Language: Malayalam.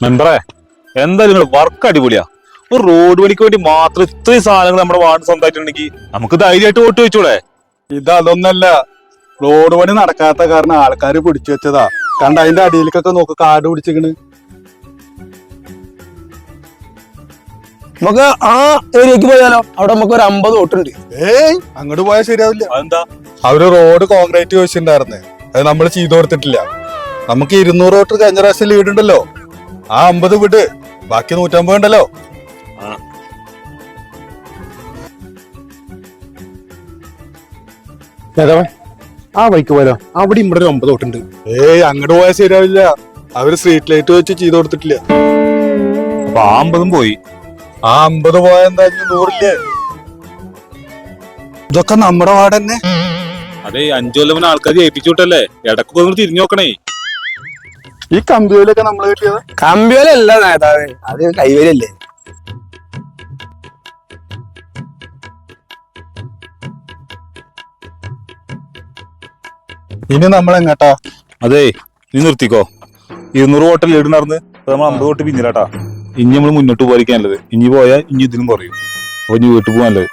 മെമ്പറേ, എന്തായാലും നിങ്ങൾ വർക്ക് അടിപൊളിയാ. ഒരു റോഡ് പണിക്ക് വേണ്ടി മാത്രം ഇത്രയും സാധനങ്ങൾ നമ്മുടെ വാർഡ് സ്വന്തമായിട്ടുണ്ടെങ്കിൽ നമുക്ക് ധൈര്യമായിട്ട് വോട്ട് വെച്ചൂടെ? ഇതൊന്നല്ല, റോഡ് പണി നടക്കാത്ത കാരണം ആൾക്കാര് പിടിച്ചു വെച്ചതാ. കണ്ട അതിന്റെ അടിയിലേക്കൊക്കെ നോക്ക്, കാട് പിടിച്ചിക്കണ്. നമുക്ക് ആ ഏരിയക്ക് പോയാലോ? അവിടെ നമുക്ക് ഒരു 50 വോട്ടുണ്ട്. ഏയ്, അങ്ങോട്ട് പോയാൽ ശരിയാവില്ല. അതെന്താ? അവര് റോഡ് കോൺക്രീറ്റ് വെച്ചിട്ടുണ്ടായിരുന്നേ, അത് നമ്മൾ ചെയ്തു കൊടുത്തിട്ടില്ല. നമുക്ക് 200 വോട്ട് കഴിഞ്ഞ പ്രാവശ്യം ലീഡ് ഉണ്ടല്ലോ, ആ 50 വിട്, ബാക്കി 150 ഉണ്ടല്ലോ. ആ ബൈക്ക് പോയാലോ? അവിടെ ഇവിടെ ഒരു 50 വോട്ടുണ്ട്. ഏയ്, അങ്ങോട്ട് പോയാൽ ശരിയാവില്ല. അവര് സ്ട്രീറ്റ് ലൈറ്റ് വെച്ച് ചെയ്തു കൊടുത്തിട്ടില്ല. അപ്പൊ ആ 50 പോയി. ആ 50 പോയാൽ എന്താ 100 ഇതൊക്കെ നമ്മുടെ വാർഡ് തന്നെ. അതെ, 5 കൊല്ലം ആൾക്കാർ ജയിപ്പിച്ചു വിട്ടല്ലേ, ഇടക്കൊക്കെ ഒന്ന് തിരിഞ്ഞു നോക്കണേ. ഈ കമ്പ്യൂലൊക്കെ നമ്മൾ കിട്ടിയത് കമ്പിയോലല്ല നേതാവ്, അത് കൈവരല്ലേ. ഇനി നമ്മൾ എങ്ങട്ടാ? അതെ, നീ നിർത്തിക്കോ. 200 വോട്ട് ലീഡ് നടന്ന് നമ്മൾ 50 വോട്ട് പിന്നിലാട്ടാ. ഇനി നമ്മൾ മുന്നോട്ട് പോയിരിക്കാനുള്ളത്. ഇനി പോയാൽ ഇനി ഇതിനും കുറയും. അപ്പൊ ഇനി വീട്ടിൽ പോകാനുള്ളത്.